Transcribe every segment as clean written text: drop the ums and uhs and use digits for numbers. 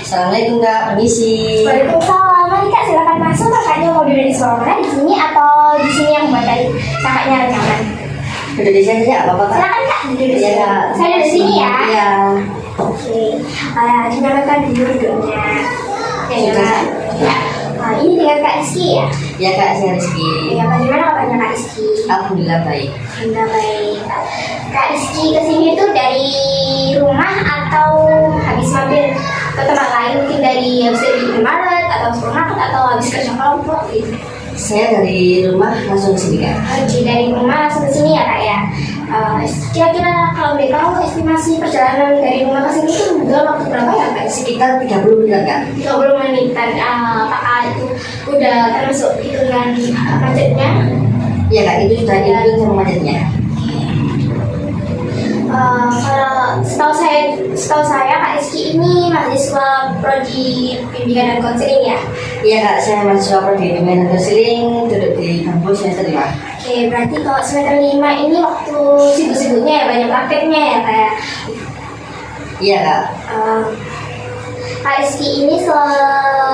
Assalamualaikum Kak, permisi. Waalaikumsalam. Mari Kak, silakan masuk. Kakaknya mau duduk di sebelah mana? Di sini atau di sini yang buat tadi kakaknya rekaman? Duduk di sini ya, apa-apa Kak? Silakan Kak, duduk di Iya sini. Kak. Saya duduk di sini ya. Iya. Oke. Dinamakan dulu duduknya. Sudah. Ya. Ini dengan Kak Rizky ya? Iya Kak, saya Rizky. Ya, bagaimana kabarnya Kak Rizky? Alhamdulillah baik. Alhamdulillah baik. Kak Rizky kesini tuh dari rumah atau habis mampir ke tempat lain? Mungkin habis dari Indomaret atau supermarket atau habis kerja kelompok gitu? Saya dari rumah langsung ke sini Kak. Oke, dari rumah langsung ke sini ya Kak ya. Kira-kira kalau boleh tahu estimasi perjalanan dari rumah ke sini itu dalam waktu berapa ya Kak? Sekitar 30 menit Kak. 30 menitan. Apakah itu udah termasuk hitungan macetnya? Iya Kak, itu sudah include sama macetnya. Kalau setahu saya Kak Rizky ini mahasiswa prodi bimbingan dan konseling ya. Iya Kak, saya mahasiswa prodi bimbingan dan konseling, duduk di kampus semester 5. Oke, berarti kalau semester 5 ini waktu sibuk-sibuknya ya, banyak prakteknya ya kayak. Iya Kak. Kak Rizky ini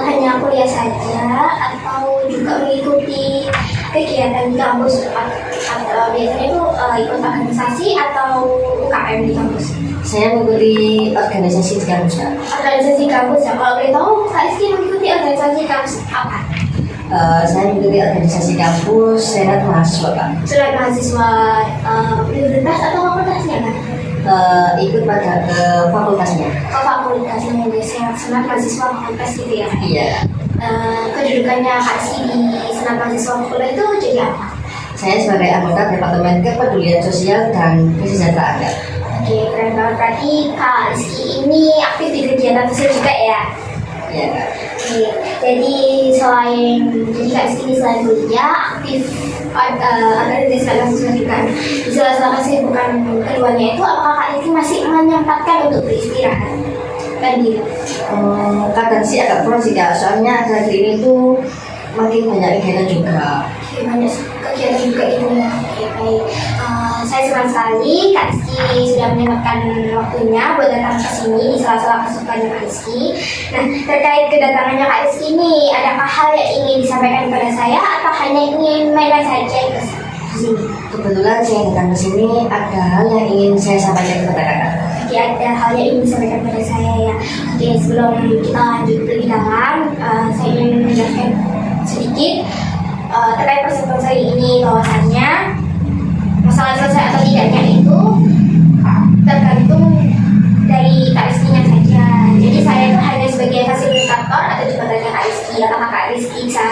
hanya kuliah saja atau juga mengikuti kegiatan di kampus atau biasanya itu ikut organisasi atau UKM di kampus? Saya mengikuti organisasi di kampus Kak. Organisasi kampus ya. Kalau boleh tahu Kak Rizky mengikuti organisasi kampus apa? Saya mengikuti organisasi kampus Senat Mahasiswa Kak. Senat mahasiswa universitas atau fakultasnya kan? Ikut pada ke fakultasnya. Oh, fakultasnya biasanya senat mahasiswa fakultas gitu ya? Iya. Kedudukannya Kak Rizky di senat mahasiswa fakultas itu jadi apa? Saya sebagai anggota Departemen Kepedulian Sosial dan Kesejahteraan Kak. Oke, keren banget. Berarti Kak Rizky ini aktif di kegiatan sosial juga ya? Iya Kak. Oke, jadi Kak Rizky ini selain kuliah aktif organisasi sosial juga. Di salah-salah kesibukan keduanya itu, apakah Kak Rizky masih menyempatkan untuk beristirahat? Tadi. Kadang sih agak kurang sih Kak, soalnya akhir ini tuh makin banyak kegiatan juga. Oke, banyak kegiatan juga itu ya. Oke, baik. Saya senang sekali Kak Rizky sudah menyempatkan waktunya buat datang ke sini di salah-salah kesibukannya Kak Rizky. Nah, terkait kedatangannya Kak Rizky ini, adakah hal yang ingin disampaikan kepada saya atau hanya ingin main saja ke sini? Kebetulan saya datang ke sini ada hal yang ingin saya sampaikan kepada Kakak. Oke, ada hal yang ingin disampaikan kepada saya ya. Oke, sebelum kita lanjut lebih dalam, saya ingin menjelaskan sedikit terkait persentuhan saya ini, bahwasannya masalah selesai atau tidaknya itu tergantung dari Kak Rizky-nya saja. Jadi saya itu hanya sebagai fasilitator atau jembatannya Kak Rizky. Apakah Kak Rizky bisa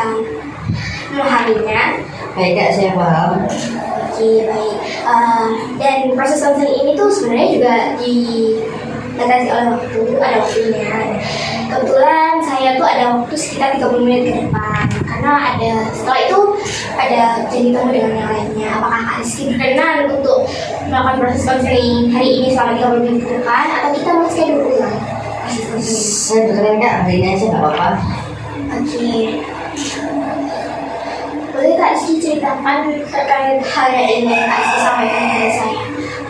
memahaminya? Baik Kak, saya paham. Oke, baik. Dan proses konseling ini tuh sebenarnya juga dibatasi oleh waktu, ada waktunya. Kebetulan saya tuh ada waktu sekitar 30 menit ke depan, karena setelah itu ada janji temu dengan yang lainnya. Apakah Kak Rizky berkenan untuk melakukan proses konseling hari ini selama 30 menit ke depan, atau kita mau schedule ulang? Saya berkenan Kak, hari ini aja nggak apa-apa. Oke. Boleh Kak Rizky ceritakan terkait hal yang ingin Kak Rizky sampaikan kepada saya?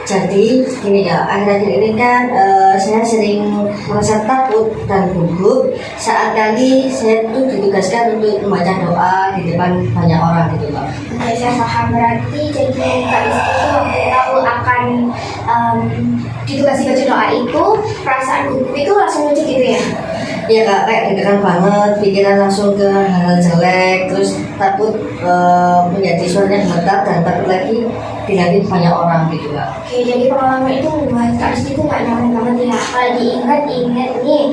Jadi gini Kak, akhir-akhir ini kan saya sering merasa takut dan gugup saat kali saya tuh ditugaskan untuk membaca doa di depan banyak orang gitu Kak. Oke, saya paham. Berarti jadi Kak Rizky itu waktu tahu akan ditugasi baca doa itu, perasaan gugup itu langsung muncul gitu ya? Iya Kak, kayak deg-degan banget, pikiran langsung ke hal-hal jelek, terus takut menjadi suaranya gemetar dan takut lagi dilihatin banyak orang gitu Kak. Oke, jadi pengalaman itu membuat Kak Rizky itu nggak nyaman banget ya. Kalau diingat-ingat nih,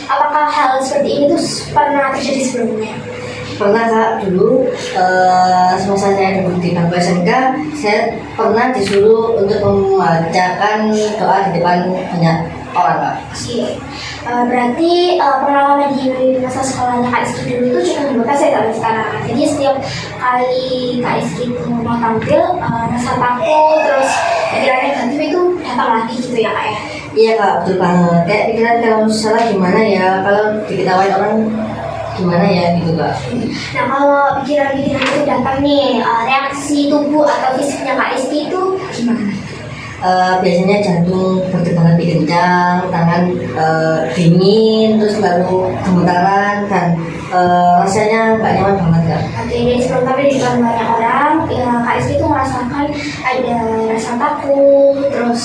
apakah hal seperti ini tuh pernah terjadi sebelumnya? Pernah Kak, dulu semasa saya duduk di bangku SMK, saya pernah disuruh untuk membacakan doa di depan banyak orang Kak. Oke, berarti pengalaman di masa sekolahnya Kak Rizky dulu itu cukup membekas ya sampai sekarang. Jadi setiap kali Kak Rizky itu mau tampil, rasa takut terus pikiran negatif itu datang lagi gitu ya Kak ya? Iya Kak, betul banget. Kayak pikiran kalau salah gimana ya, kalau diketawain orang gimana ya gitu Kak. Nah, kalau pikiran-pikiran itu datang nih, reaksi tubuh atau fisiknya Kak Rizky itu gimana? biasanya jantung berdetak lebih kencang, tangan dingin, terus lalu gemetaran dan rasanya nggak nyaman banget Kak. Oke, jadi sebelum tampil di depan banyak orang, ya, Kak Rizky itu merasakan ada rasa takut, terus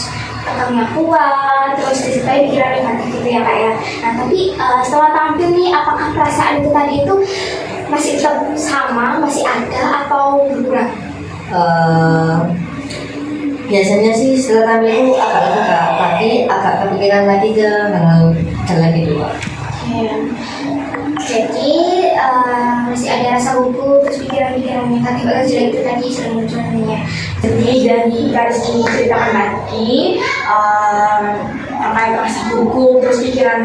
tetangnya kuat, terus disertai pikiran negatif gitu ya Kak ya. Nah tapi setelah tampil nih, apakah perasaan itu tadi itu masih tetap sama, masih ada atau berkurang? Biasanya sih setelah tampil itu agak lega, tapi agak kepikiran lagi ke hal-hal jelek gitu Kak. Oke. Jadi masih ada rasa gugup, terus pikiran-pikiran negatif atau jelek itu tadi sering muncul ya. Jadi dari Kak Rizky ceritakan tadi terkait rasa gugup, terus pikiran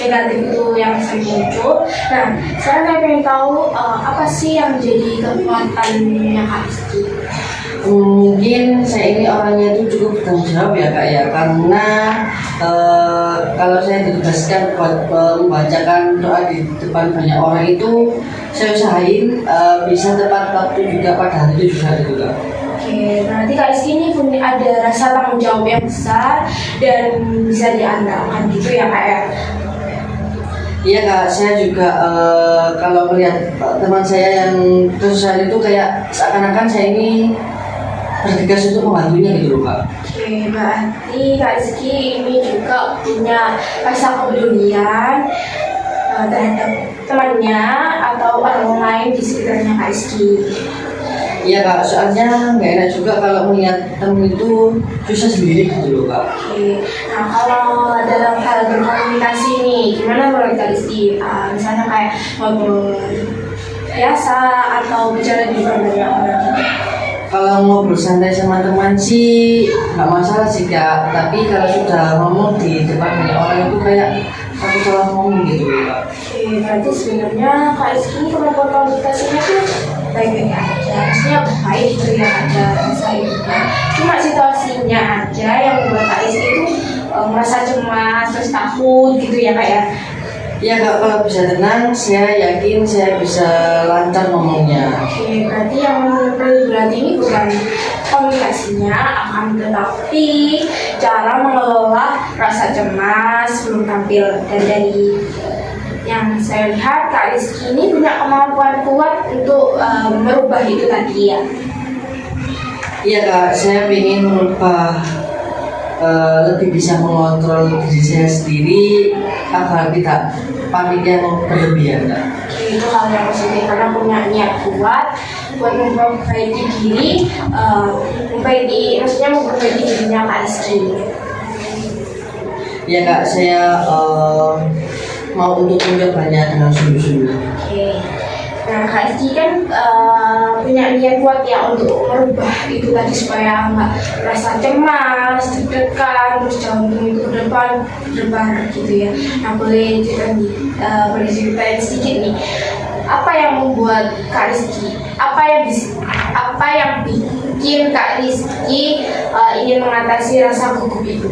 negatif itu yang sering muncul. Nah, sekarang saya pengen tahu apa sih yang jadi kekuatannya Kak Rizky? Mungkin saya ini orangnya itu cukup bertanggung jawab ya Kak ya, karena kalau saya ditugaskan buat membacakan doa di depan banyak orang itu saya usahain bisa tepat waktu juga pada hari itu juga gitu Kak. Oke, berarti Kak Rizky ini punya ada rasa tanggung jawab yang besar dan bisa diandalkan gitu ya Kak ya? Iya Kak, saya juga kalau melihat teman saya yang kesusahan itu kayak seakan-akan saya ini bertugas untuk membantunya gitu loh Kak. Oke, berarti Kak Rizky ini juga punya rasa kepedulian terhadap temannya atau orang lain di sekitarnya Kak Rizky. Iya Kak, soalnya nggak enak juga kalau melihat temen itu susah sendiri gitu loh Kak. Oke, nah kalau dalam hal berkomunikasi nih, gimana menurut Kak Rizky? Misalnya kayak ngobrol biasa atau bicara di depan banyak orang. Kalau ngobrol santai sama teman sih nggak masalah sih Kak, tapi kalau sudah ngomong di depan banyak orang itu kayak aku salah ngomong gitu loh Kak. Oke, berarti sebenarnya Kak Rizky ini kemampuan komunikasinya tuh baik-baik aja, maksudnya baik gitu ya, ada rasa itu. Cuma situasinya aja yang membuat Kak Rizky itu merasa cemas, terus takut gitu ya Kak ya. Iya Kak, kalau bisa tenang, saya yakin saya bisa lancar ngomongnya. Oke, berarti yang perlu berarti ini bukan komunikasinya, akan tetapi cara mengelola rasa cemas sebelum tampil. Dan dari yang saya lihat, Kak Rizky ini punya kemampuan kuat untuk merubah itu tadi ya. Iya Kak, saya ingin merubah lebih bisa mengontrol diri saya sendiri agar tidak panik yang berlebihan Kak. Oke, itu hal yang positif karena punya niat kuat buat memperbaiki diri, maksudnya memperbaiki dirinya Kak Rizky. Iya Kak, saya mau untuk mencobanya dengan sungguh-sungguh. Oke. Nah, Kak Rizky kan punya niat kuat ya untuk merubah itu tadi supaya nggak merasa cemas, deg-degan, terus jantung itu ke depan gitu ya. Nah, boleh ceritain sedikit nih, apa yang membuat Kak Rizky, apa yang bikin Kak Rizky ingin mengatasi rasa gugup itu?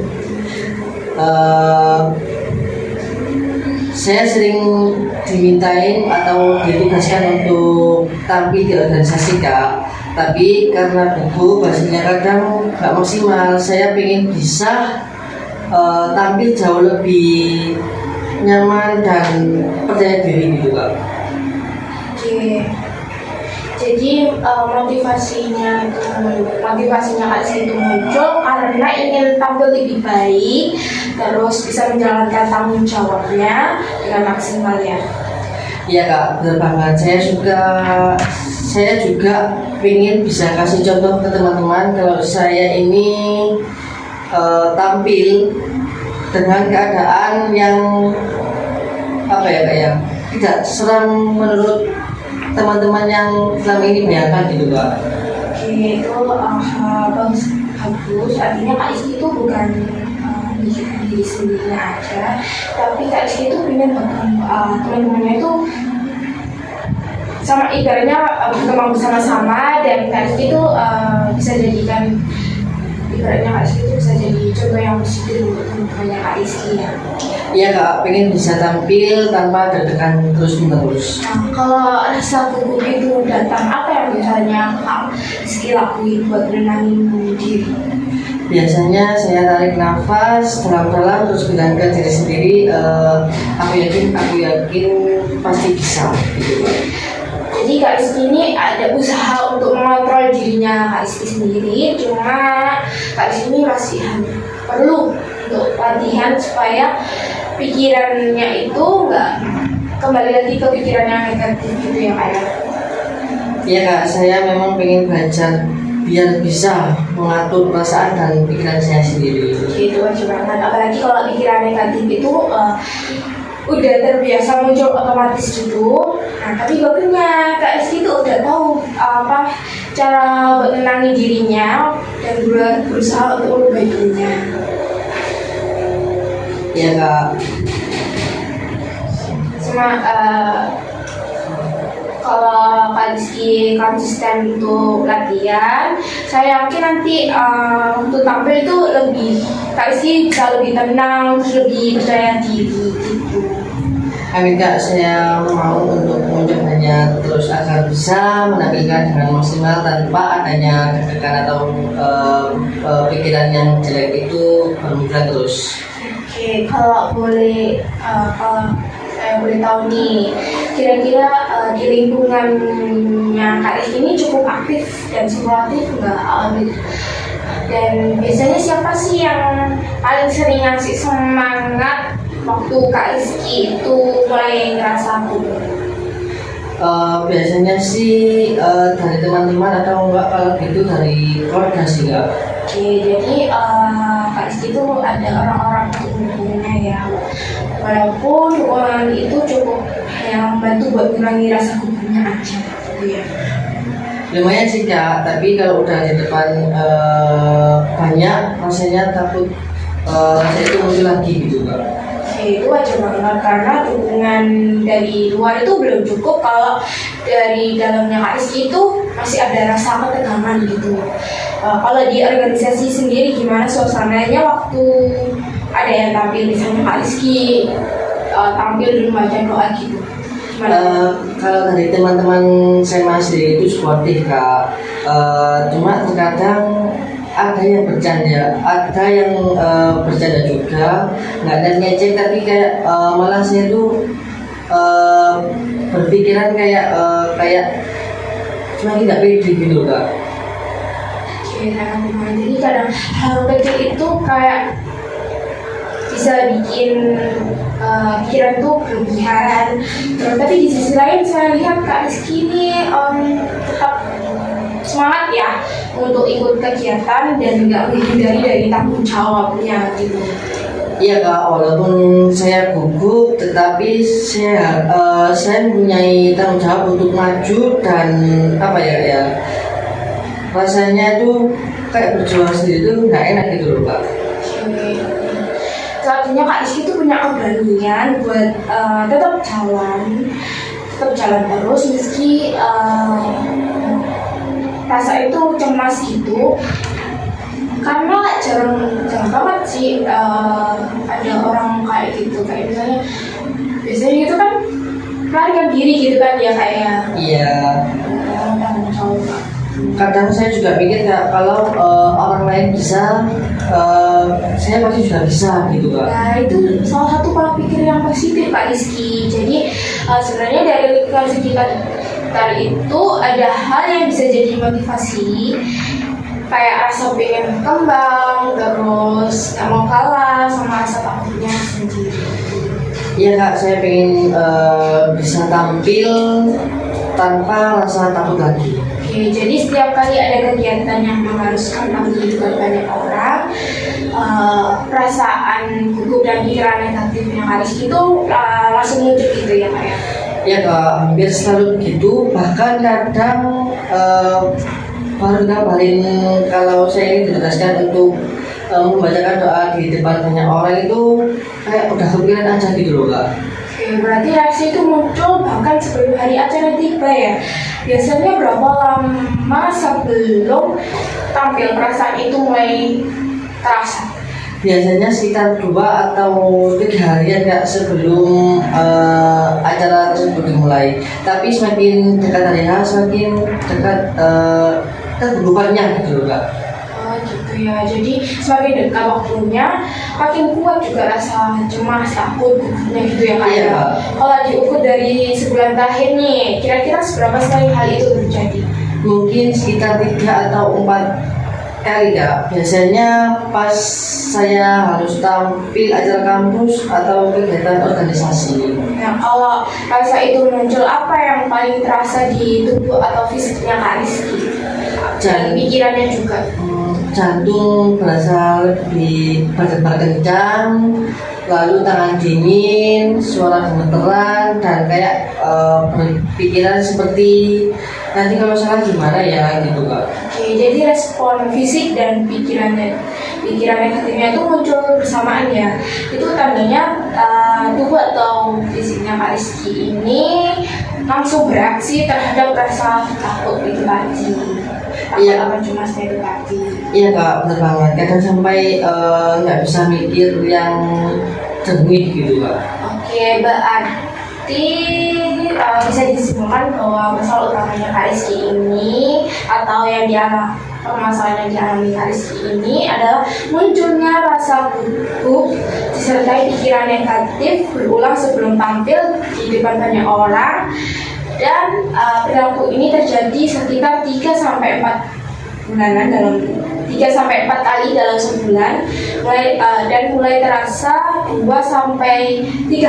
Saya sering dimintain atau ditugaskan untuk tampil di organisasi Kak, tapi karena gugup hasilnya kadang nggak maksimal. Saya ingin bisa tampil jauh lebih nyaman dan percaya diri gitu Kak. Oke. Jadi motivasinya Kak Rizky itu muncul karena ingin tampil lebih baik, terus bisa menjalankan tanggung jawabnya dengan maksimal ya. Iya Kak, benar banget. Saya juga ingin bisa kasih contoh ke teman-teman kalau saya ini tampil dengan keadaan yang apa ya Kak ya, tidak seram menurut teman-teman yang selama ini bayangkan gitu Kak. Oke, itu bagus. Artinya Kak Rizky itu bukan mikirin diri sendiri aja, tapi Kak Rizky itu ingin teman-temannya itu sama, ibaratnya berkembang bersama-sama, dan Kak Rizky itu bisa jadikan, ibaratnya Kak Rizky itu bisa jadi contoh yang positif untuk teman-temannya Kak Rizky ya. Iya Kak, pengen bisa tampil tanpa deg-degan terus-menerus. Nah, kalau rasa gugup itu datang, apa yang biasanya Kak Rizky lakuin buat menenangin diri? Biasanya saya tarik nafas dalam-dalam terus bilang ke diri sendiri, aku yakin pasti bisa gitu Kak. Jadi Kak Rizky ini ada usaha untuk mengontrol dirinya Kak Rizky sendiri, cuma Kak Rizky ini masih perlu untuk latihan supaya pikirannya itu nggak kembali lagi ke pikiran yang negatif gitu ya Kak ya. Iya Kak, saya memang pengen belajar biar bisa mengatur perasaan dan pikiran saya sendiri. Gitu aja banget, apalagi kalau pikiran negatif itu udah terbiasa muncul otomatis gitu. Nah tapi bagusnya Kak Rizky itu udah tahu apa cara buat menenangin dirinya dan berusaha untuk memperbaikinya. Iya Kak. Cuma kalau Kak Rizky konsisten untuk latihan, saya yakin nanti untuk tampil itu Kak Rizky bisa lebih tenang, terus lebih percaya diri gitu. Amin Kak, saya mau untuk mencobanya terus agar bisa menampilkan dengan maksimal tanpa adanya deg-degan atau pikiran yang jelek itu bermunculan terus. Oke, kalau saya boleh tahu nih, kira-kira di lingkungannya Kak Rizky ini cukup aktif dan sportif nggak? Dan biasanya siapa sih yang paling sering ngasih semangat waktu Kak Rizky itu mulai ngerasa gugup? Biasanya sih dari teman-teman atau enggak kalau gitu dari keluarga sih Kak. Oke, jadi Kak Rizky itu ada orang-orang pendukungnya ya. Walaupun dukungan itu cukup yang membantu buat mengurangi rasa gugupnya aja gitu ya. Lumayan sih Kak, tapi kalau udah di depan banyak rasanya takut saya itu muncul lagi gitu Kak. Oke, itu wajar banget karena dukungan dari luar itu belum cukup kalau dari dalamnya Kak Rizky itu masih ada rasa ketegangan gitu. Kalau di organisasi sendiri gimana suasananya waktu ada yang tampil, misalnya Kak Rizky tampil dan membaca doa gitu? Kalau dari teman-teman saya masih itu sportif Kak, cuma terkadang ada yang bercanda, ada yang bercanda juga, nggak ada ngecek tapi kayak malah saya tuh berpikiran kayak cuma tidak pede gitu Kak. Oke, jadi kadang hal kecil itu kayak bisa bikin pikiran tuh berlebihan. Terus tapi di sisi lain saya lihat Kak Rizky ini tetap semangat ya untuk ikut kegiatan dan nggak menghindari dari tanggung jawabnya gitu. Iya Kak, walaupun saya gugup, tetapi saya mempunyai tanggung jawab untuk maju dan apa ya rasanya tuh kayak berjuang sendiri tuh nggak enak gitu loh Kak. Oke. Selanjutnya Kak Rizky itu punya keberanian buat tetap jalan terus meski rasa itu cemas gitu, karena jarang banget sih ada orang kayak gitu, kayak misalnya biasanya itu kan melarikan diri gitu kan ya kayak. Iya. Tanggung jawab. Kadang saya juga pikir Kak, kalau orang lain bisa, saya pasti juga bisa gitu Kak. Nah itu salah satu pola pikir yang positif Kak Rizky. Jadi sebenarnya dari lingkungan sekitar itu ada hal yang bisa jadi motivasi, kayak rasa pengen berkembang, terus gak mau kalah sama rasa takutnya sendiri. Iya Kak, saya pengen bisa tampil tanpa rasa takut lagi. Oke, jadi setiap kali ada kegiatan yang mengharuskan tampil di depan banyak orang, perasaan gugup dan pikiran negatifnya Kak Rizky itu langsung muncul gitu ya Kak ya? Ya Kak, hampir selalu begitu. Bahkan kadang baru ngabarin kalau saya ini ditugaskan untuk membacakan doa di depan banyak orang itu kayak udah kepikiran aja gitu loh Kak. Oke, berarti reaksi itu muncul bahkan sebelum hari acara tiba ya. Biasanya berapa lama sebelum tampil perasaan itu mulai terasa? Biasanya sekitar 2 atau 3 harian Kak sebelum acara tersebut dimulai. Tapi semakin dekat hari H, semakin dekat kegugupannya gitu loh Kak. Oh gitu gitu ya. Jadi semakin dekat waktunya, makin kuat juga rasa cemas, takut, gugupnya gitu ya Kak. Iya, Kak. Kalau diukur dari sebulan terakhir nih, kira-kira seberapa sering hal itu terjadi? Mungkin sekitar 3 atau 4 kali Kak. Biasanya pas saya harus tampil acara kampus atau kegiatan organisasi. Nah, kalau rasa itu muncul, apa yang paling terasa di tubuh atau fisiknya Kak Rizky? Dan pikirannya juga. Jantung berasa lebih berdebar kencang, lalu tangan dingin, suara gemeteran, dan kayak berpikiran seperti nanti kalau salah gimana ya gitu Kak. Oke, jadi respon fisik dan pikiran negatifnya itu muncul bersamaan ya. Itu tandanya tubuh atau fisiknya Kak Rizky ini langsung bereaksi terhadap rasa takut itu tadi. Iya. Apa cuma itu tadi. Iya Kak, benar banget. Kadang sampai nggak bisa mikir yang jernih gitu Kak. Oke, berarti bisa disimpulkan bahwa masalah utamanya Kak Rizky ini atau yang permasalahan yang dialami Kak Rizky ini adalah munculnya rasa gugup disertai pikiran negatif berulang sebelum tampil di depan banyak orang, dan perilaku ini terjadi sekitar 3-4 bulanan dalam 3-4 kali dalam sebulan, mulai terasa 2-3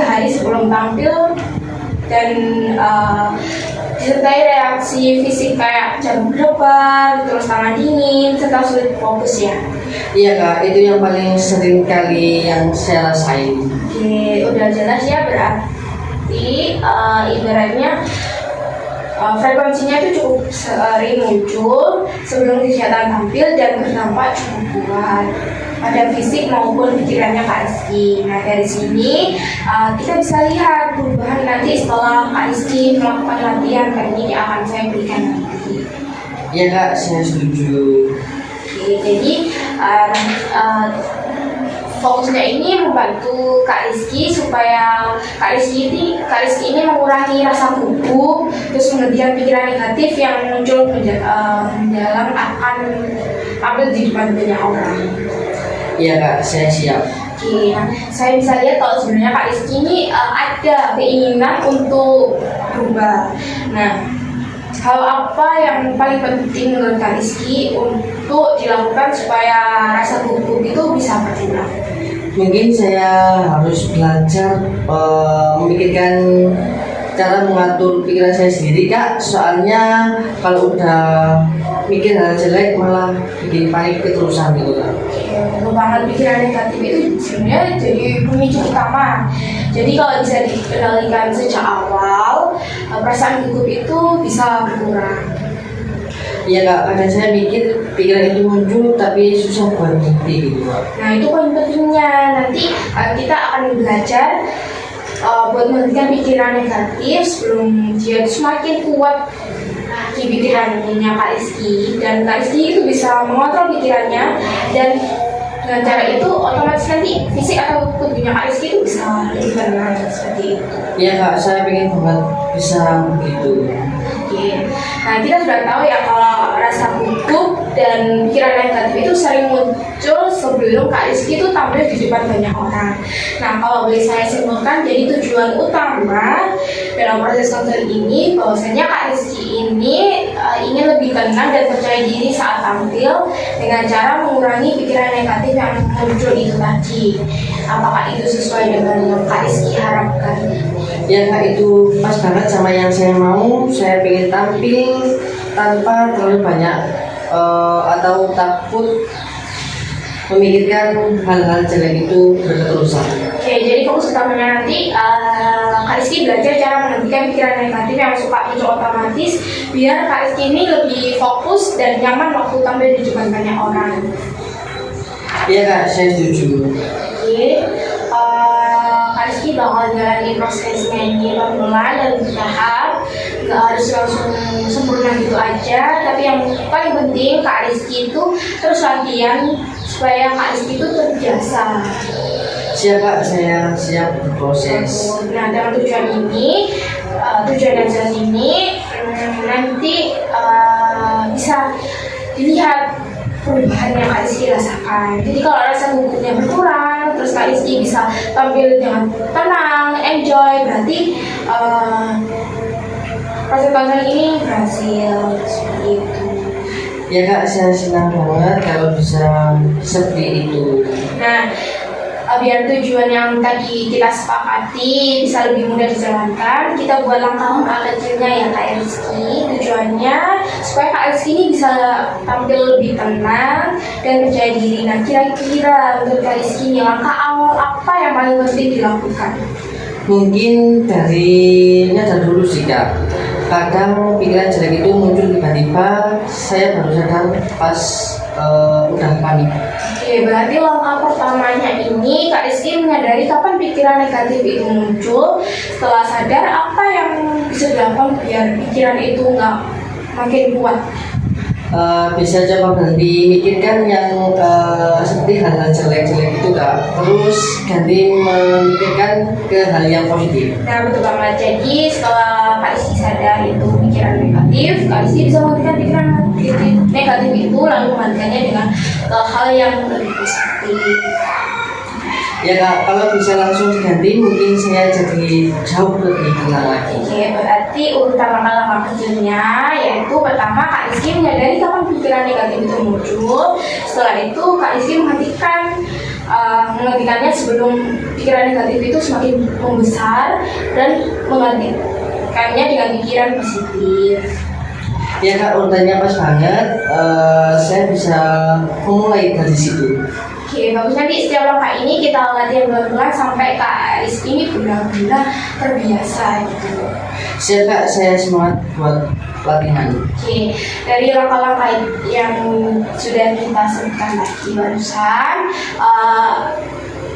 hari sebelum tampil, dan disertai reaksi fisik kayak jantung berdebar, terus tangan dingin, serta sulit fokus ya. Iya Kak, itu yang paling sering kali yang saya rasain. Oke, udah jelas ya, berarti ibaratnya frekuensinya itu cukup sering muncul sebelum kegiatan tampil dan berdampak cukup kuat pada fisik maupun pikirannya Kak Rizky. Nah, dari sini kita bisa lihat perubahan nanti setelah Kak Rizky melakukan latihan kayak ini yang akan saya berikan nanti. Iya Kak, saya setuju. Oke, jadi fokusnya ini membantu Kak Rizky supaya Kak Rizky ini mengurangi rasa gugup, terus menghentikan pikiran negatif yang muncul mendalam akan tampil di depan banyak orang. Iya Kak, saya siap. Oke, nah, saya bisa lihat kalau sebenarnya Kak Rizky ini ada keinginan untuk berubah. Nah, hal apa yang paling penting menurut Kak Rizky untuk dilakukan supaya rasa gugup itu bisa berkurang? Mungkin saya harus belajar memikirkan cara mengatur pikiran saya sendiri Kak. Soalnya kalau udah mikir hal jelek malah bikin panik keterusan gitu Kak. Banget pikiran negatif itu sebenarnya jadi pemicu utama. Jadi kalau bisa dikendalikan sejak awal, perasaan gugup itu bisa berkurang. Iya Kak, kadang saya mikir pikiran itu muncul tapi susah buat berhenti gitu Kak. Nah, itu poin pentingnya. Nanti kita akan belajar buat menghentikan pikiran negatif sebelum dia semakin kuat di pikirannya Kak Rizky, dan Kak Rizky itu bisa mengontrol pikirannya, dan dengan cara itu otomatis nanti fisik atau tubuhnya Kak Rizky itu bisa lebih tenang seperti itu. Iya Kak, saya pengen banget bisa begitu. Oke, nah kita sudah tahu ya kalau rasa gugup dan pikiran negatif itu sering muncul sebelum Kak Rizky itu tampil di depan banyak orang. Nah, kalau boleh saya simpulkan, jadi tujuan utama dalam proses konseling ini bahwasanya Kak Rizky ini ingin lebih tenang dan percaya diri saat tampil dengan cara mengurangi pikiran negatif yang muncul itu tadi. Apakah itu sesuai dengan yang Kak Rizky harapkan? Ya Kak, itu pas banget sama yang saya mau. Saya pengen tampil tanpa terlalu banyak atau takut memikirkan hal-hal jelek itu berterusan. Oke, jadi fokus utamanya nanti Kak Rizky belajar cara menghentikan pikiran negatif yang suka muncul otomatis, biar Kak Rizky ini lebih fokus dan nyaman waktu tampil di depan banyak orang. Iya Kak, saya setuju. Oke, Kak Rizky bakal jalani prosesnya ini pelan-pelan dan bertahap, nggak harus langsung sempurna gitu aja. Tapi yang paling penting Kak Rizky itu terus latihan supaya Kak Rizky itu terbiasa. Siap Kak, saya siap berproses. Nah, dalam tujuan dan jelas ini nanti bisa dilihat perubahan yang Kak Rizky rasakan. Jadi kalau rasa gugupnya berkurang, terus Kak Rizky bisa tampil dengan tenang, enjoy, berarti proses konseling ini berhasil seperti itu. Ya Kak, saya senang banget kalau bisa seperti itu. Nah, biar tujuan yang tadi kita sepakati bisa lebih mudah dijalankan, kita buat langkah-langkah kecilnya ya Kak Rizky. Tujuannya supaya Kak Rizky ini bisa tampil lebih tenang dan percaya diri. Nah, kira-kira untuk Kak Rizky ini langkah awal apa yang paling penting dilakukan? Mungkin dari nyadar dulu sih Kak. Kadang pikiran jelek itu muncul tiba-tiba, saya baru sadar pas udah panik. Oke, berarti langkah pertamanya ini Kak Rizky menyadari kapan pikiran negatif itu muncul. Setelah sadar, apa yang bisa dilakukan biar pikiran itu nggak makin kuat? Bisa coba berhenti mikirkan yang seperti hal-hal jelek-jelek itu Kak. Terus ganti memikirkan ke hal yang positif. Nah, betul banget. Jadi setelah Kak Rizky sadar itu pikiran negatif, Kak Rizky bisa menghentikan pikiran negatif itu lalu menggantikannya dengan hal yang lebih positif. Ya Kak, kalau bisa langsung diganti mungkin saya jadi jauh lebih tenang lagi. Oke, berarti urutan langkah-langkah kecilnya yaitu pertama Kak Rizky menyadari kapan pikiran negatif itu muncul. Setelah itu Kak Rizky menghentikannya sebelum pikiran negatif itu semakin membesar dan menggantikannya dengan pikiran positif. Ya Kak, urutannya pas banget. Saya bisa memulai dari situ. Oke, bagus. Nanti setiap langkah ini kita latihan pelan-pelan sampai Kak Rizky ini benar-benar terbiasa gitu. Siap Kak, saya semangat buat latihan. Oke, dari langkah-langkah yang sudah kita sebutkan tadi barusan,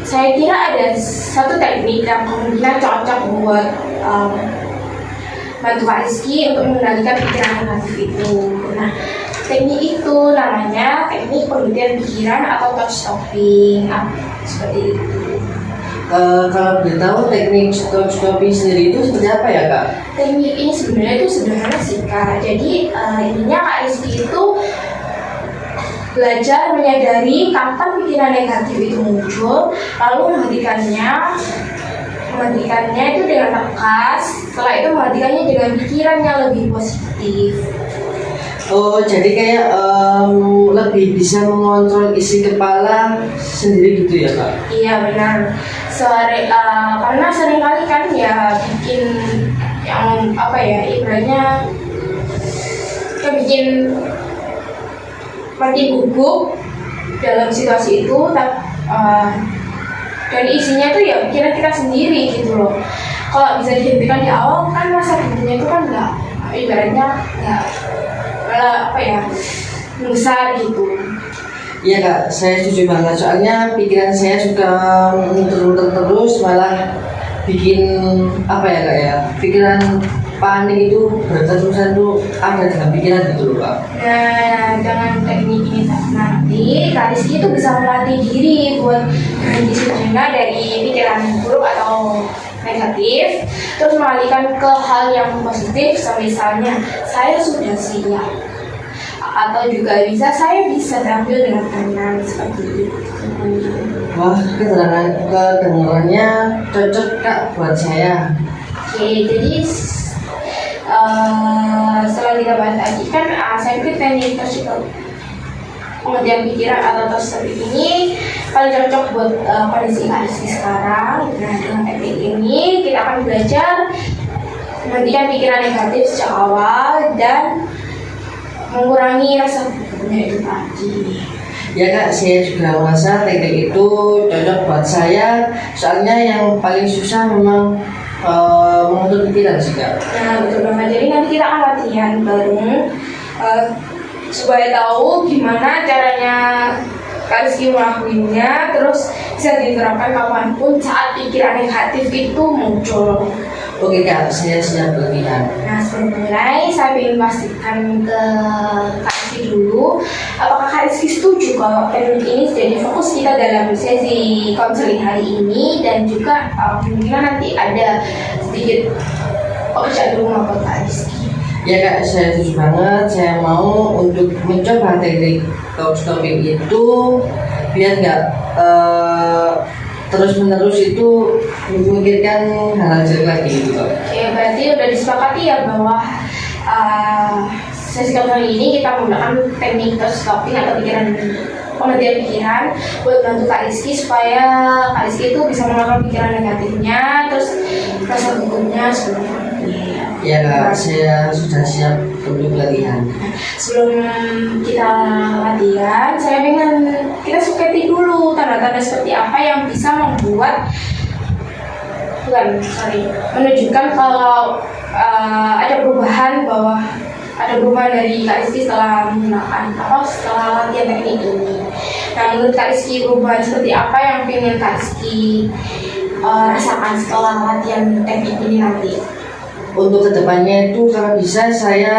saya kira ada satu teknik yang kemungkinan cocok buat bantu Kak Rizky untuk mengendalikan pikiran negatif itu. Nah, teknik itu namanya teknik penghentian pikiran atau thought stopping. Seperti itu. Kalau boleh tahu teknik stop stopping sendiri itu seperti apa ya Kak? Teknik ini sebenarnya itu sederhana sih Kak. Jadi intinya Kak Rizky itu belajar menyadari kapan pikiran negatif itu muncul, lalu menghentikannya itu dengan tegas. Setelah itu menghentikannya dengan pikiran yang lebih positif. Oh, jadi kayak lebih bisa mengontrol isi kepala sendiri gitu ya Kak? Iya benar. Karena seringkali kan ya bikin yang apa ya ibaratnya kita bikin makin gugup dalam situasi itu, dan isinya tuh ya pikiran kita sendiri gitu loh. Kalau bisa dihentikan di awal kan rasa gugupnya itu kan nggak ibaratnya nggak apa ya besar gitu. Iya Kak, saya setuju banget. Soalnya pikiran saya suka muter-muter terus, malah bikin apa ya Kak ya? Pikiran panik itu berterusan tuh ada dalam pikiran gitu loh Kak. Nah, dengan teknik ini nanti Kak Rizky itu bisa melatih diri buat berhenti sejenak dari pikiran buruk atau negatif, terus mengalihkan ke hal yang positif, misalnya saya sudah siap, atau juga saya bisa tampil dengan tenang seperti itu. Wah, kedengarannya cocok Kak buat saya. Oke, jadi setelah kita bahas tadi kan saya pikir teknik pengertian pikiran atau tersebut ini paling cocok buat kondisi Kak Rizky sekarang. Nah, dengan teknik ini kita akan belajar menghentikan pikiran negatif sejak awal dan mengurangi rasa gugupnya itu tadi. Ya Kak, saya juga merasa teknik itu cocok buat saya. Soalnya yang paling susah memang mengatur pikiran sih Kak. Nah, betul banget. Jadi nanti kita akan latihan bareng supaya tahu gimana caranya Kak Rizky melakukannya, terus bisa diterapkan kapanpun saat pikiran negatif itu muncul. Oke Kak, saya siap latihan. Nah, sebelum mulai, saya ingin pastikan ke Kak Rizky dulu, apakah Kak Rizky setuju kalau teknik ini jadi fokus kita dalam sesi konseling hari ini, dan juga kemungkinan nanti ada sedikit pekerjaan rumah buat Kak Rizky. Ya kak, saya setuju banget. Saya mau untuk mencoba teknik talk stopping itu biar nggak terus menerus itu memikirkan hal-hal jelek lagi gitu kak. Oke, berarti udah disepakati ya bahwa sesi kali ini kita menggunakan teknik stopping atau pengertian pikiran buat bantu Kak Rizky supaya Kak Rizky itu bisa mengeluarkan pikiran negatifnya, terus rasa gugupnya seperti ini. Ya kak, saya sudah siap untuk latihan. Sebelum kita latihan, saya ingin kita suketi dulu tanda-tanda seperti apa yang bisa menunjukkan kalau ada perubahan dari Kak Rizky setelah latihan teknik ini. Nah, menurut Kak Rizky perubahan seperti apa yang ingin Kak Rizky rasakan setelah latihan teknik ini nanti? Untuk kedepannya itu kalau bisa saya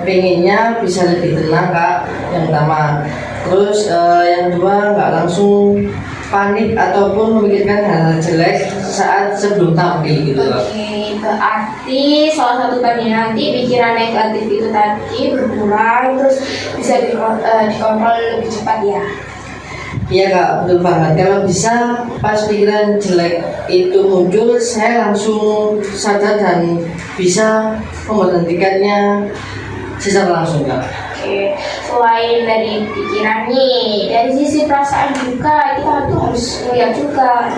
pengennya bisa lebih tenang kak, yang pertama. Terus yang kedua nggak langsung panik ataupun memikirkan hal-hal jelek saat sebelum tampil gitu kak. Oke, berarti salah satu tadi nanti pikiran negatif itu tadi berkurang, terus bisa dikontrol lebih cepat ya. Iya kak, betul banget. Kalau bisa pas pikiran jelek itu muncul, saya langsung sadar dan bisa memberhentikannya secara langsung kak. Oke, selain dari pikiran nih, dari sisi perasaan juga kita tuh harus melihat juga.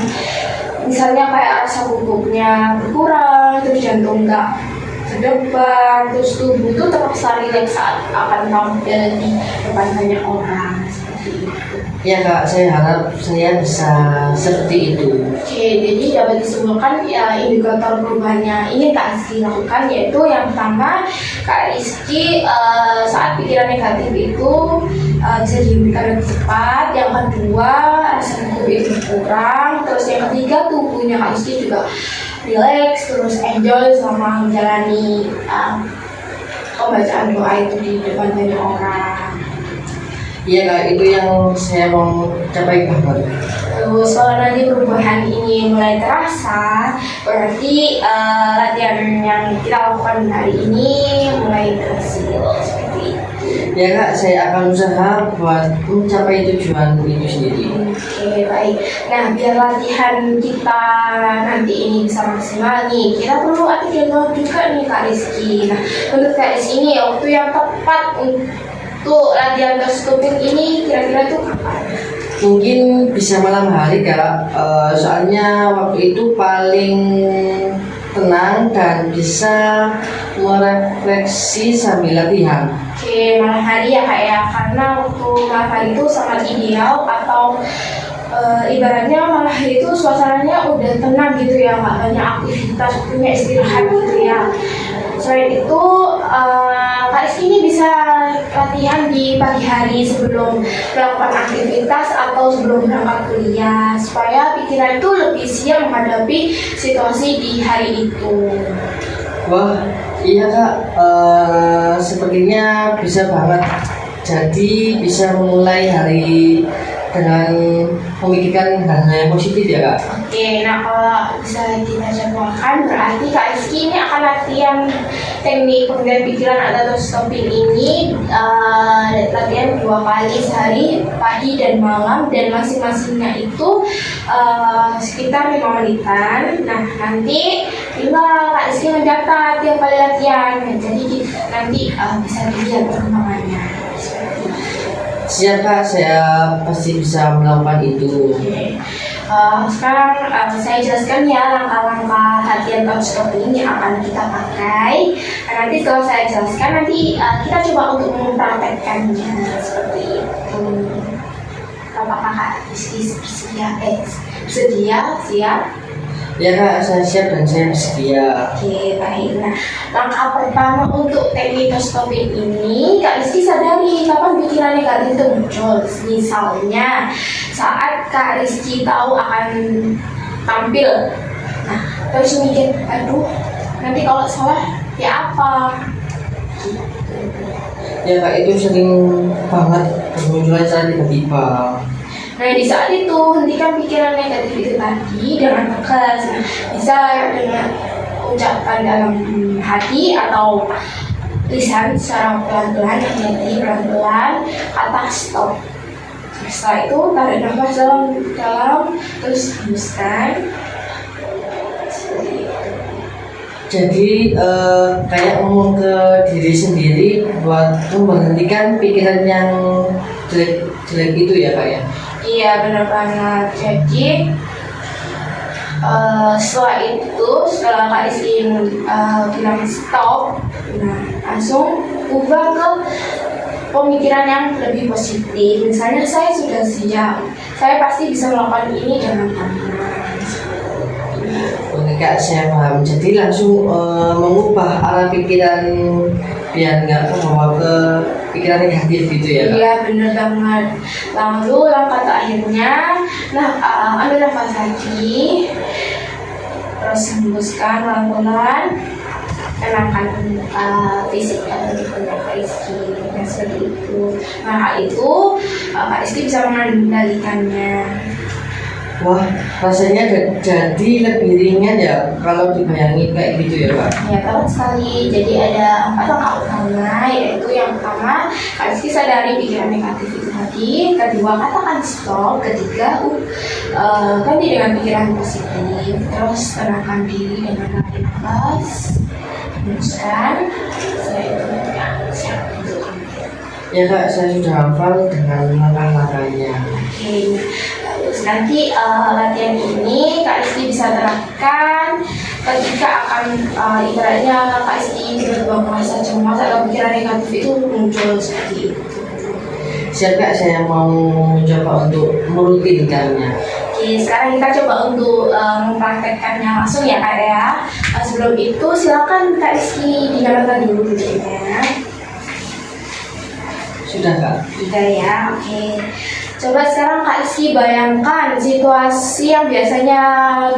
Misalnya kayak rasa gugupnya berkurang, terus jantung nggak berdebar, terus tubuh tuh terpaksa rileks saat akan tampil di depan banyak orang seperti itu. Ya kak, saya harap saya bisa seperti itu. Oke, jadi dapat disimpulkan ya indikator perubahannya ini Kak Rizky lakukan, yaitu yang pertama Kak Rizky saat pikiran negatif itu bisa dihentikan lebih cepat. Yang kedua rasa gugup itu berkurang. Terus yang ketiga tubuhnya Kak Rizky juga relax, terus enjoy sama menjalani pembacaan doa itu di depan banyak orang. Iya kak, itu yang saya mau capai banget. Terus kalau nanti perubahan ini mulai terasa, berarti latihan yang kita lakukan hari ini mulai berhasil seperti itu. Ya kak, saya akan usaha buat mencapai tujuan itu sendiri. Oke, baik. Nah, biar latihan kita nanti ini bisa maksimal nih, kita perlu latihan juga nih Kak Rizky. Nah, menurut Kak Rizky ini waktu yang tepat untuk latihan terstuping ini kira-kira tuh kapan? Mungkin bisa malam hari kak, soalnya waktu itu paling tenang dan bisa merefleksi sambil latihan. Oke, malam hari ya Kak ya, karena waktu malam hari itu sangat ideal atau ibaratnya malam hari itu suasananya udah tenang gitu ya, nggak banyak aktivitas, punya istirahat gitu ya. Selain itu, Kak Rizky ini bisa latihan di pagi hari sebelum melakukan aktivitas atau sebelum berangkat kuliah supaya pikiran itu lebih siap menghadapi situasi di hari itu. Wah, iya kak, sepertinya bisa banget. Jadi bisa memulai hari dengan memikirkan hal-hal yang positif ya kak. Oke, nah kalau bisa kita jadwalkan berarti Kak Rizky ini akan latihan teknik pengendalian pikiran atau stopping ini latihan 2 kali sehari, pagi dan malam, dan masing-masingnya itu sekitar 5 menitan. Nah nanti tinggal Kak Rizky mencatat tiap kali latihan, jadi nanti bisa dilihat perkembangannya. Siap kak, saya pasti bisa melakukan itu. Oke. Sekarang saya jelaskan ya langkah-langkah latihan talk stopping yang akan kita pakai. Nah, nanti setelah saya jelaskan, nanti kita coba untuk mempraktekkannya seperti itu. Apakah Kak Rizky bersedia? Siap? Ya kak, saya siap dan saya bersedia. Oke, baik. Nah, langkah pertama untuk teknik talk stopping ini, Kak Rizky sadari kapan pikiran negatif itu muncul. Misalnya, saat Kak Rizky tahu akan tampil, nah terus mikir, aduh, nanti kalau salah ya apa? Ya kak, itu sering banget bermunculan secara tiba-tiba. Nah, di saat itu hentikan pikiran negatif itu tadi dengan tegas. Nah, bisa dengan ucapkan dalam hati atau lisan secara pelan-pelan, hati-hati pelan-pelan, kata stop. Setelah itu tarik nafas dalam, terus hembuskan. Jadi kayak ngomong ke diri sendiri buat memberhentikan pikiran yang jelek itu ya Kak ya? Iya benar banget. Jadi setelah Kak Rizky bilang stop, nah langsung ubah ke pemikiran yang lebih positif. Misalnya saya sudah siap, saya pasti bisa melakukan ini dengan aman. Oke Kak, saya paham. Jadi langsung mengubah arah pikiran biar nggak membawa ke pikiran negatif gitu ya Kak? Iya benar banget. Lalu langkah terakhirnya, ambil nafas lagi, terus hembuskan pelan-pelan, tenangkan fisik dan tubuhnya Kak Rizky. Nah seperti itu. Nah hal itu Kak Rizky bisa mengendalikannya. Wah, rasanya jadi lebih ringan ya kalau dibayangin kayak gitu ya Kak? Ya tepat sekali. Jadi ada 4 langkah utama, yaitu yang pertama Kak Rizky sadari pikiran negatif itu tadi. Kedua, katakan stop. Ketiga, ganti dengan pikiran positif. Terus tenangkan diri dengan tarik nafas, hembuskan. Setelah itu siap untuk Ya Kak, saya sudah hafal dengan langkah-langkahnya. Oke, terus nanti latihan ini Kak Rizky bisa terapkan ketika akan ibaratnya Kak Rizky tiba-tiba merasa cemas atau pikiran negatif itu muncul seperti itu. Siap Kak, saya mau mencoba untuk merutinkannya. Oke, sekarang kita coba untuk mempraktekkannya langsung ya Kak ya. Sebelum itu silakan Kak Rizky dinyalakan dulu videonya. Sudah Kak? Sudah ya, oke. Coba sekarang Kak Rizky bayangkan situasi yang biasanya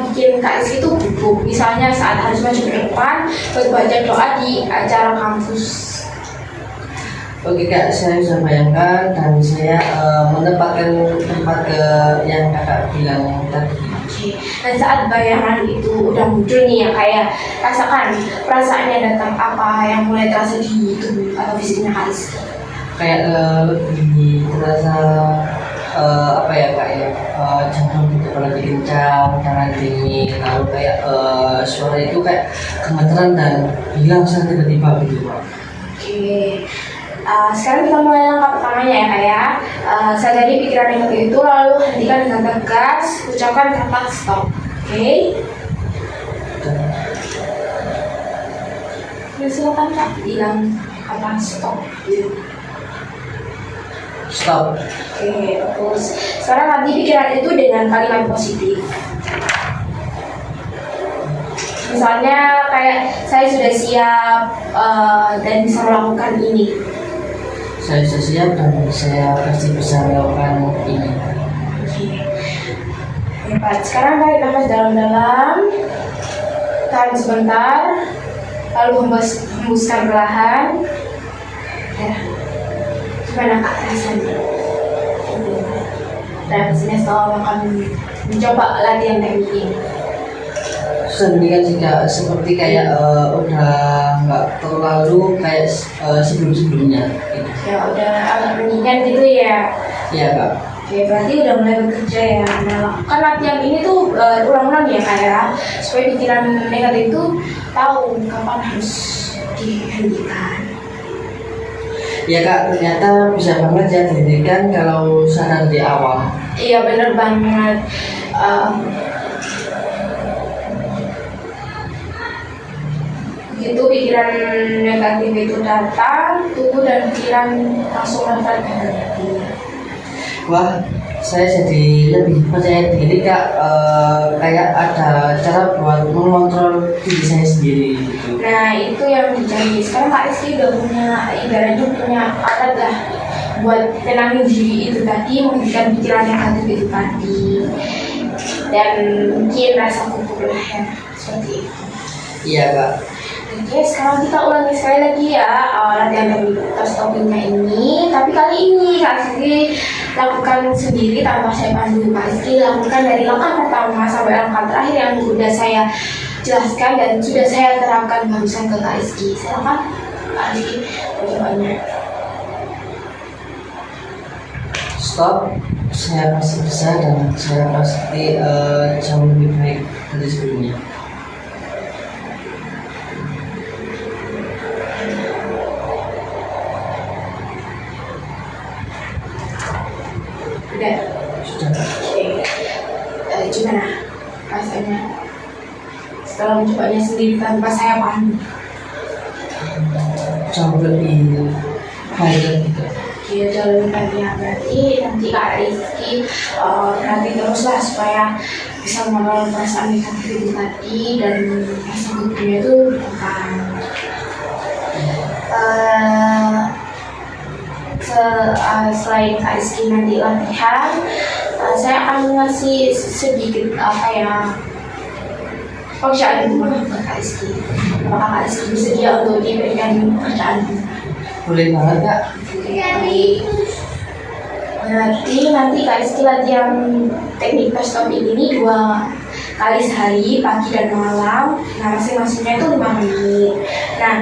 bikin Kak Rizky itu gugup. Misalnya saat harus maju ke depan buat baca doa di acara kampus. Oke Kak, saya bisa bayangkan dan saya menempatkan tempat ke yang Kakak bilang tadi. Oke. Dan saat bayangan itu udah muncul nih ya kayak rasakan perasaannya datang apa yang mulai terasa di tubuh atau fisiknya Kak Rizky. Kayak lebih terasa apa ya Kak ya, jantung itu lebih kencang, tangan dingin, lalu kayak suara itu kayak gemeteran dan hilang saat tiba-tiba gitu Pak. Oke. Sekarang kita mulai langkah pertamanya ya Kak ya. Sadari pikiran negatif itu lalu hentikan dengan tegas, ucapkan kata stop. Oke. Silakan Kak bilang kata stop. Stop. Oke, terus sekarang ganti pikiran itu dengan kalimat positif. Misalnya kayak saya sudah siap dan bisa melakukan ini. Saya sudah siap dan saya pasti bisa melakukan ini. Oke. Hebat. Sekarang tarik nafas dalam-dalam, tahan sebentar, lalu hembuskan perlahan. Ya. Gimana Kak rasanya? Dan sini setelah akan mencoba latihan teknik ini. Sendirian jika seperti kayak udah nggak terlalu kayak sebelum-sebelumnya gitu. Ya udah agak mendingan gitu ya. Iya Kak. Oke, berarti udah mulai bekerja ya. Nah, kan latihan ini tuh ulang-ulang ya Kak ya, supaya pikiran negatif itu tahu kapan harus dihentikan. Ya Kak, ternyata bisa banget ya dihentikan kalau sadar di awal. Iya bener banget. Begitu pikiran negatif itu datang, tubuh dan pikiran langsung menempatkan hati. Wah, saya jadi lebih percaya diri Kak. Kayak ada cara buat mengontrol diri saya sendiri gitu. Nah itu yang dicari. Sekarang Kak Rizky udah punya, ibaratnya punya alat lah buat tenangin diri itu tadi, menghentikan pikiran negatif itu tadi, dan mungkin rasa gugup lah ya, seperti itu. Iya Kak. Oke, sekarang kita ulangi sekali lagi ya latihan dari stoppingnya ini. Tapi kali ini Kak Rizky lakukan sendiri tanpa saya pandu. Kak Rizky lakukan dari langkah pertama sampai langkah terakhir yang sudah saya jelaskan dan sudah saya terapkan barusan ke Kak Rizky. Silakan Kak Rizky percobanya. Stop, saya pasti bisa dan saya pasti jauh lebih baik dari sebelumnya. Udah. Sudah. Oke. Gimana rasanya setelah mencobanya sendiri tanpa saya paham? Jauh lebih baik gitu. Oke, jauh lebih baik ya. Berarti nanti Kak Rizky berarti teruslah supaya bisa mengelola perasaan negatif itu tadi dan rasa gugupnya itu bukan. Selain Kak Rizky nanti latihan, saya akan ngasih sedikit pekerjaan rumah buat Kak Rizky. Apakah Kak Rizky bersedia untuk diberikan pekerjaan rumah? Boleh banget Kak. Baik. Berarti nanti Kak Rizky latihan teknik press topping ini 2 kali sehari, pagi dan malam. Nah, masing-masingnya itu 5 menit. Nah,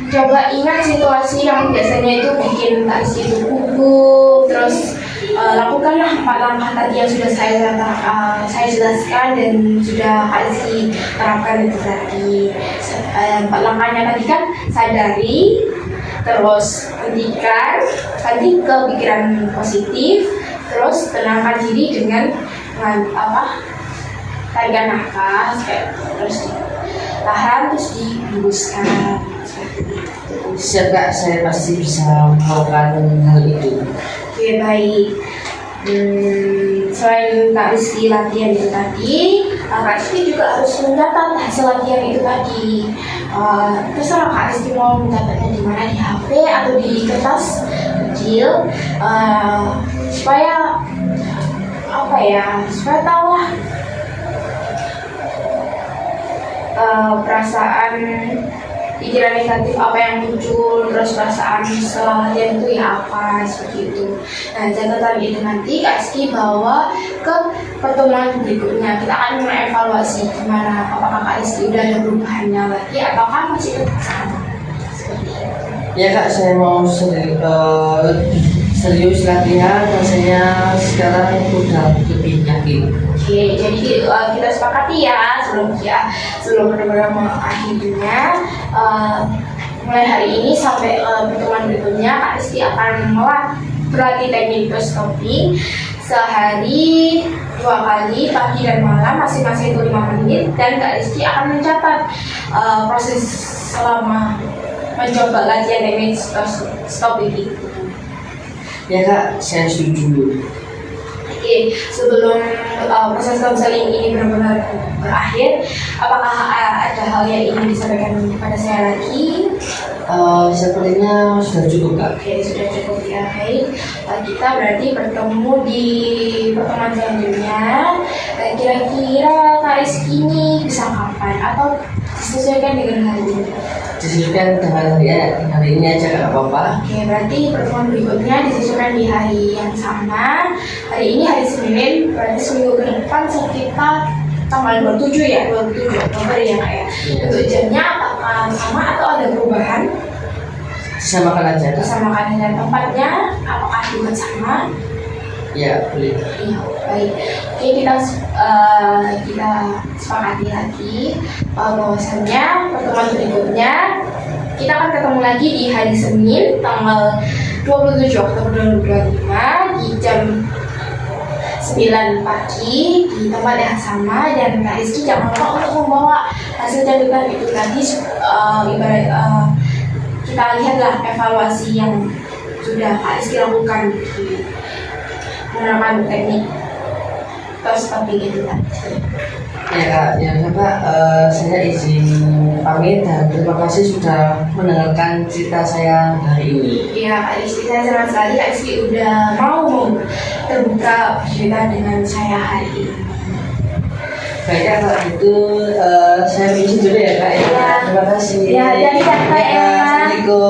coba ingat situasi yang biasanya itu bikin Kak Rizky itu gugup, terus lakukanlah 4 langkah tadi yang sudah saya jelaskan dan sudah Kak Rizky terapkan itu tadi. 4 langkahnya tadi kan sadari, terus hentikan, ganti ke pikiran positif, terus tenangkan diri dengan tarikan nafas, terus tahan, terus dihembuskan. Siap Kak, saya pasti bisa melakukan hal itu. Oke, baik. Selain Kak Rizky latihan itu tadi, Kak Rizky juga harus mencatat hasil latihan itu tadi. Terserah Kak Rizky mau mencatatnya di mana, di HP atau di kertas kecil, supaya supaya tahu lah perasaan pikiran negatif apa yang muncul, terus perasaan setelah latihan itu ya apa, seperti itu. Nah, catatan itu nanti Kak Rizky bawa ke pertemuan berikutnya. Kita akan mengevaluasi gimana, apakah Kak Rizky udah ada perubahannya lagi ataukah masih tetap sama. Seperti itu. Ya Kak, saya mau serius latihan, rasanya sekarang udah lebih yakin. Oke, jadi kita sepakati ya sebelum benar-benar mengakhirinya, mulai hari ini sampai pertemuan berikutnya Kak Rizky akan berlatih teknik press topping sehari 2 kali, pagi dan malam, masing-masing itu 5 menit, dan Kak Rizky akan mencatat proses selama mencoba latihan teknik topping itu. Ya Kak, saya setuju. Oke, sebelum proses konseling ini benar-benar berakhir, apakah ada hal yang ingin disampaikan kepada saya lagi? Sepertinya sudah cukup Kak. Oke, sudah cukup ya. Baik, kita berarti bertemu di pertemuan selanjutnya. Kira-kira Kak Rizky ini bisa kapan atau disesuaikan dengan hari ini? Disesuaikan dengan hari ini aja Kak, apa-apa. Oke, berarti pertemuan berikutnya disesuaikan di hari yang sama. Hari ini hari Senin, berarti seminggu ke depan sekitar tanggal 27 ya, 27 Oktober ya Kak ya. Untuk jamnya apakah sama atau ada perubahan? Samakan aja Kak. Samakan dan tempatnya apakah juga sama? Ya, boleh. Iya, baik. Oke, kita sepakati lagi bahwasannya pertemuan berikutnya kita akan ketemu lagi di hari Senin tanggal 27 Oktober 2025 di jam 9 pagi di tempat yang sama, dan Kak Rizky jangan lupa untuk membawa hasil catatan itu tadi. Kita lihatlah evaluasi yang sudah Kak Rizky lakukan di menggunakan teknik press topping itu tadi. Ya Kak, saya izin pamit dan terima kasih sudah mendengarkan cerita saya hari ini. Ya Kak Rizky, saya senang sekali Kak Rizky udah mau terbuka bercerita dengan saya hari ini. Baik Kak, kalau itu saya izin dulu ya Kak. Ya. Terima kasih. Ya, jadi Kak ya. Assalamualaikum.